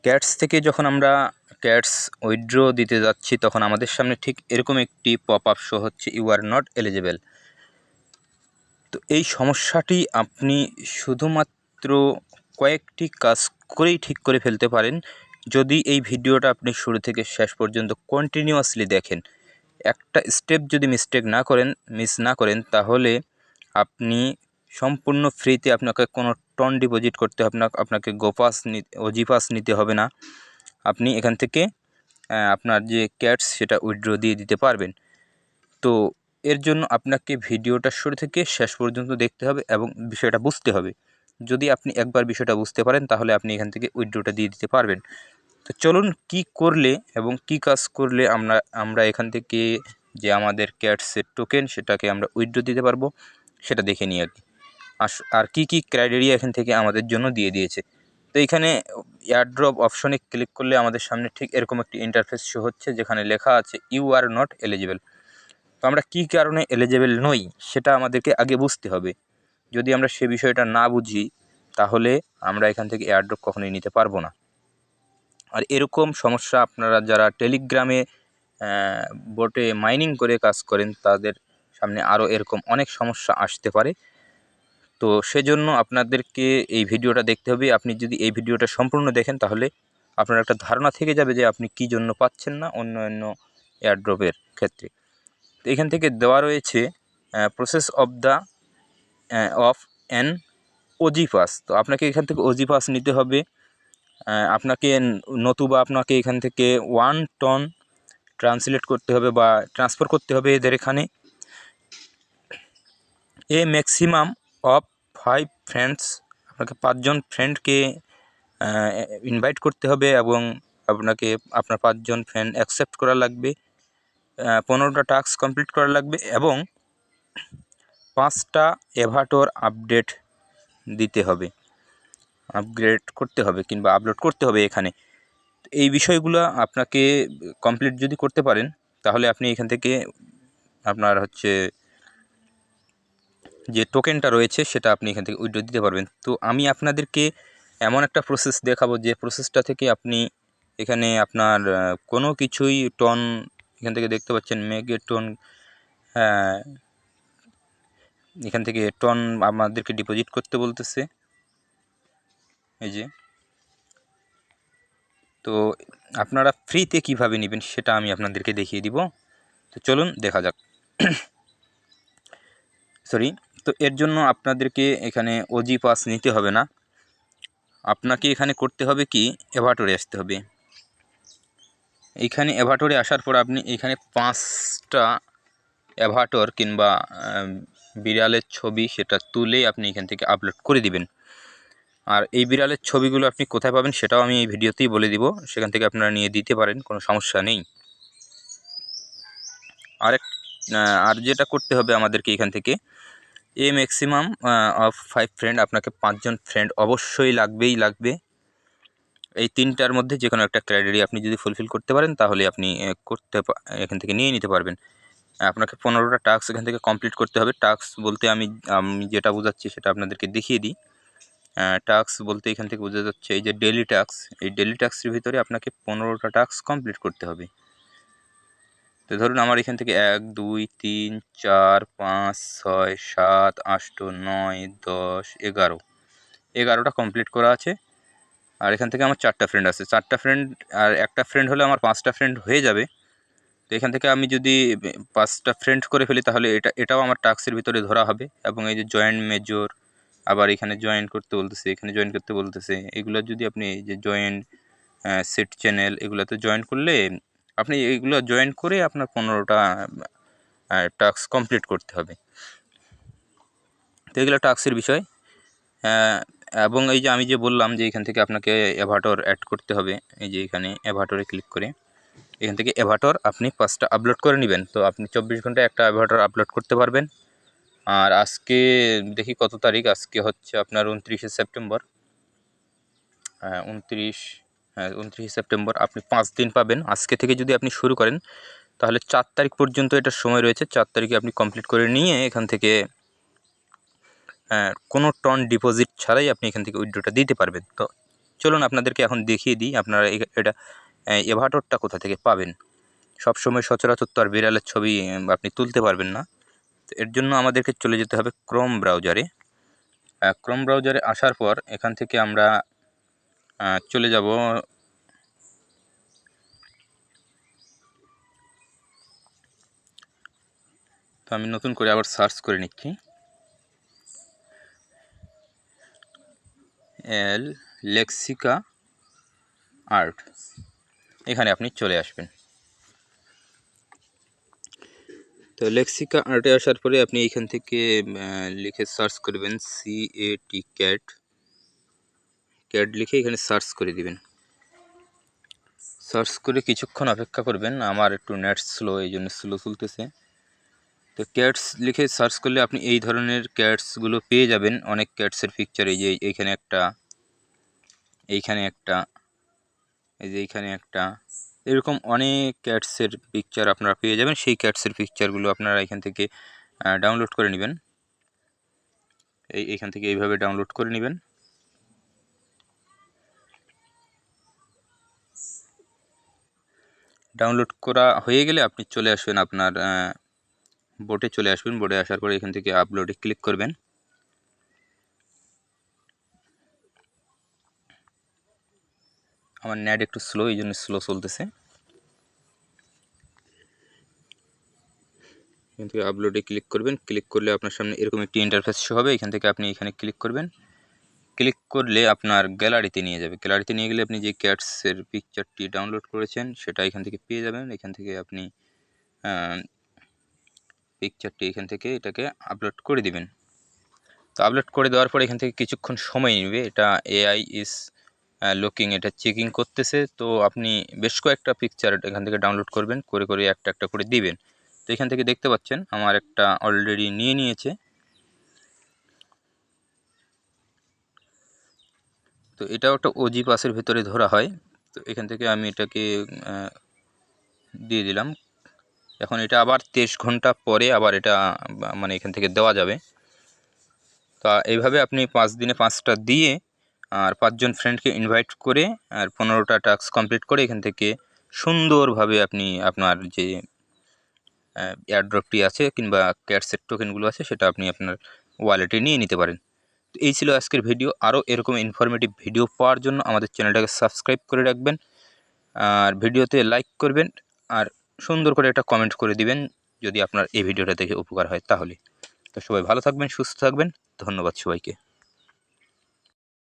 Cats থেকে যখন আমরা ক্যাটস উইথড্র দিতে যাচ্ছি তখন আমাদের সামনে ঠিক এরকম একটি পপ আপ শো হচ্ছে, ইউ আর নট এলিজেবল। তো এই সমস্যাটি আপনি শুধুমাত্র কয়েকটি কাজ করেই ঠিক করে ফেলতে পারেন যদি এই ভিডিওটা আপনি শুরু থেকে শেষ পর্যন্ত কন্টিনিউয়াসলি দেখেন। একটা স্টেপ যদি মিস না করেন তাহলে আপনি সম্পূর্ণ ফ্রিতে, আপনাকে কোনো টন ডিপোজিট করতে হবে না, আপনাকে ওজি পাস নিতে হবে না। আপনি এখান থেকে আপনার যে ক্যাটস সেটা উইথড্র দিয়ে দিতে পারবেন। তো এর জন্য আপনাকে ভিডিওটা শুরু থেকে শেষ পর্যন্ত দেখতে হবে এবং বিষয়টা বুঝতে হবে। যদি আপনি একবার বিষয়টা বুঝতে পারেন তাহলে আপনি এখান থেকে উইথড্রটা দিয়ে দিতে পারবেন। তো চলুন কি করলে এবং কি কাজ করলে আমরা এখান থেকে যে আমাদের ক্যাটসের টোকেন সেটাকে আমরা উইথড্র দিতে পারবো সেটা দেখে নিই আর কি। আর কি ক্রাইটেরিয়া এখান থেকে আমাদের জন্য দিয়ে দিয়েছে। তো এখানে এয়ারড্রপ অপশনে ক্লিক করলে আমাদের সামনে ঠিক এরকম একটি ইন্টারফেস শো হচ্ছে যেখানে লেখা আছে ইউ আর নট এলিজিবল। তো আমরা কী কারণে এলিজেবল নই সেটা আমাদেরকে আগে বুঝতে হবে। যদি আমরা সে বিষয়টা না বুঝি তাহলে আমরা এখান থেকে এয়ারড্রপ কখনোই নিতে পারবো না। আর এরকম সমস্যা আপনারা যারা টেলিগ্রামে বোটে মাইনিং করে কাজ করেন তাদের সামনে আরও এরকম অনেক সমস্যা আসতে পারে। তো সেজন্য আপনাদেরকে এই ভিডিওটা দেখতে হবে। আপনি যদি এই ভিডিওটা সম্পূর্ণ দেখেন তাহলে আপনার একটা ধারণা থেকে যাবে যে আপনি কী জন্য পাচ্ছেন না অন্য এয়ারড্রপের ক্ষেত্রে। তো এখান থেকে দেওয়া রয়েছে process of an OG pass. তো আপনাকে এখান থেকে ওজি পাস নিতে হবে। আপনাকে নতুবা আপনাকে এখান থেকে 1 টন ট্রান্সলেট করতে হবে বা ট্রান্সফার করতে হবে এদের এখানে। ম্যাক্সিমাম অফ 5 ফ্রেন্ডস, আপনাকে 5 জন ফ্রেন্ডকে ইনভাইট করতে হবে এবং আপনাকে আপনার 5 জন ফ্রেন্ড অ্যাকসেপ্ট করা লাগবে। 15টা টাস্ক কমপ্লিট করা লাগবে এবং 5টা এভাটোর আপডেট দিতে হবে, আপগ্রেড করতে হবে কিংবা আপলোড করতে হবে এখানে। এই বিষয়গুলো আপনাকে কমপ্লিট যদি করতে পারেন তাহলে আপনি এখান থেকে আপনার যে টোকেনটা রয়েছে সেটা আপনি এখান থেকে উইথড্র দিতে পারবেন। তো আমি আপনাদেরকে এমন একটা প্রসেস দেখাবো যে প্রসেসটা থেকে আপনি এখানে আপনার কোনো কিছুই টন এখান থেকে দেখতে পাচ্ছেন মেগাটন, এখান থেকে টন আমাদেরকে ডিপোজিট করতে বলতেছে এই যে। তো আপনারা ফ্রিতে কিভাবে নেবেন সেটা আমি আপনাদেরকে দেখিয়ে দিব। তো চলুন দেখা যাক। তো এর জন্য আপনাদেরকে এখানে ওজি পাস নিতে হবে না। আপনাকে এখানে করতে হবে কি, এভাটোরে আসতে হবে। এইখানে এভাটোরে আসার পর আপনি এখানে 5টা এভাটোর কিংবা বিড়ালের ছবি সেটা তুলে আপনি এখান থেকে আপলোড করে দিবেন। আর এই বিড়ালের ছবিগুলো আপনি কোথায় পাবেন সেটাও আমি এই ভিডিওতেই বলে দিব, সেখান থেকে আপনারা নিয়ে দিতে পারেন, কোনো সমস্যা নেই। আর যেটা করতে হবে আমাদেরকে এখান থেকে ম্যাক্সিমাম অফ 5 ফ্রেন্ড, আপনাকে 5 জন ফ্রেন্ড অবশ্যই লাগবে। এই 3টার মধ্যে যে কোনো একটা ক্রাইটেরিয়া আপনি যদি ফুলফিল করতে পারেন তাহলে আপনি এখান থেকে নিয়ে নিতে পারবেন। আপনাকে 15টা টাস্ক এখান থেকে কমপ্লিট করতে হবে। টাস্ক বলতে আমি যেটা বোঝাচ্ছি সেটা আপনাদেরকে দেখিয়ে দিই। টাস্ক বলতে এখান থেকে বোঝা যাচ্ছে এই যে ডেইলি টাস্ক, এই ডেইলি টাস্কের ভিতরে আপনাকে 15টা টাস্ক কমপ্লিট করতে হবে। তো ধরুন আমার এখান থেকে 1 2 3 4 5 6 7 8 9 10 11টা কমপ্লিট করা আছে। আর এখান থেকে আমার 4টা ফ্রেন্ড আছে, 4টা ফ্রেন্ড আর একটা ফ্রেন্ড হলে আমার 5টা ফ্রেন্ড হয়ে যাবে। তো এখান থেকে আমি যদি 5টা ফ্রেন্ড করে ফেলি তাহলে এটাও আমার টাস্কের ভিতরে ধরা হবে। এবং এই যে জয়েন্ট মেজর, আবার এখানে জয়েন করতে বলতেছে, এখানে জয়েন করতে বলতেছে, এগুলো যদি আপনি এই যে জয়েন সেট চ্যানেল এগুলোতে জয়েন করলে আপনি এইগুলো জয়েন করে আপনার 15টা টাস্ক কমপ্লিট করতে হবে। তো এগুলো টাস্কের বিষয়। এবং এই যে আমি যে বললাম যে এখান থেকে আপনাকে এভাটোর অ্যাড করতে হবে, এই যে এখানে এভাটোরে ক্লিক করে এখান থেকে এভাটোর আপনি 5টা আপলোড করে নেবেন। তো আপনি 24 ঘন্টায় একটা এভাটোর আপলোড করতে পারবেন। আর আজকে দেখি কত তারিখ, আজকে হচ্ছে আপনার 29শে সেপ্টেম্বর। 29 সেপ্টেম্বর আপনি 5 দিন পাবেন। আজকে থেকে যদি আপনি শুরু করেন তাহলে 4 তারিখ পর্যন্ত এটার সময় রয়েছে। 4 তারিখে আপনি কমপ্লিট করে নিয়ে এখান থেকে কোনো টন ডিপোজিট ছাড়াই আপনি এখান থেকে উইথড্রটা দিতে পারবেন। তো চলুন আপনাদেরকে এখন দেখিয়ে দিই আপনারা এটা এভাটরটা কোথা থেকে পাবেন। সবসময় সচরাচর তো আর বিড়ালের ছবি আপনি তুলতে পারবেন না। তো এর জন্য আমাদেরকে চলে যেতে হবে ক্রোম ব্রাউজারে। ক্রোম ব্রাউজারে আসার পর এখান থেকে আমরা চলে যাব তো আমি নতুন করে আবার সার্চ করে নিচ্ছি লেক্সিকা আর্ট। এখানে আপনি চলে আসবেন। তো লেক্সিকা আর্টে আসার পরে আপনি এইখান থেকে লিখে সার্চ করবেন CAT ক্যাট লিখে এখানে সার্চ করে দিবেন। সার্চ করে কিছুক্ষণ অপেক্ষা করবেন। আমার একটু নেট স্লো, এই জন্য স্লো চলতেছে। তো ক্যাটস লিখে সার্চ করলে আপনি এই ধরনের ক্যাটসগুলো পেয়ে যাবেন। অনেক ক্যাটসের পিকচার, এই যে এইখানে একটা, এইখানে একটা, এই যে এইখানে একটা, এরকম অনেক ক্যাটসের পিকচার আপনারা পেয়ে যাবেন। সেই ক্যাটসের পিকচারগুলো আপনারা এখান থেকে ডাউনলোড করে নেবেন। এইখান থেকে এইভাবে ডাউনলোড করে নেবেন। ডাউনলোড করা হয়ে গেলে আপনি চলে আসবেন আপনার বোটে চলে আসবেন। বোটে আসার পরে এখান থেকে আপলোডে ক্লিক করবেন। আমার নেট একটু স্লো, এই জন্য স্লো চলতেছে। এখান থেকে আপলোডে ক্লিক করবেন। ক্লিক করলে আপনার সামনে এরকম একটি ইন্টারফেস শো হবে। এখান থেকে আপনি এখানে ক্লিক করবেন। ক্লিক করলে আপনার গ্যালারিতে নিয়ে যাবে। গ্যালারিতে নিয়ে গেলে আপনি যে ক্যাটসের পিকচারটি ডাউনলোড করেছেন সেটা এখান থেকে পেয়ে যাবেন। এখান থেকে আপনি পিকচারটি এখান থেকে এটাকে আপলোড করে দিবেন। তো আপলোড করে দেওয়ার পর এখান থেকে কিছুক্ষণ সময় নেবে। এটা AI ইজ লুকিং, এটা চেকিং করতেছে। তো আপনি বেশ কয়েকটা পিকচার এখান থেকে ডাউনলোড করবেন, করে করে একটা একটা করে দিবেন। তো এখান থেকে দেখতে পাচ্ছেন আমার একটা অলরেডি নিয়ে নিয়েছে। তো এটাও একটা OG পাসের ভেতরে ধরা হয়। তো এখান থেকে আমি এটাকে দিয়ে দিলাম। এখন এটা আবার 23 ঘন্টা পরে আবার এটা মানে এখান থেকে দেওয়া যাবে। তা এইভাবে আপনি 5 দিনে 5টা দিয়ে আর 5 জন ফ্রেন্ডকে ইনভাইট করে আর 15টা টাস্ক কমপ্লিট করে এখান থেকে সুন্দরভাবে আপনি আপনার যে এয়ারড্রপটি আছে কিংবা ক্যাটসের টোকেনগুলো আছে সেটা আপনি আপনার ওয়ালেটে নিয়ে নিতে পারেন। তো এই ছিল আজকের ভিডিও। আরও এরকম ইনফরমেটিভ ভিডিও পাওয়ার জন্য আমাদের চ্যানেলটাকে সাবস্ক্রাইব করে রাখবেন, আর ভিডিওতে লাইক করবেন, আর সুন্দর করে একটা কমেন্ট করে দিবেন যদি আপনার এই ভিডিওটা দেখে উপকার হয় তাহলে। তো সবাই ভালো থাকবেন, সুস্থ থাকবেন। ধন্যবাদ সবাইকে।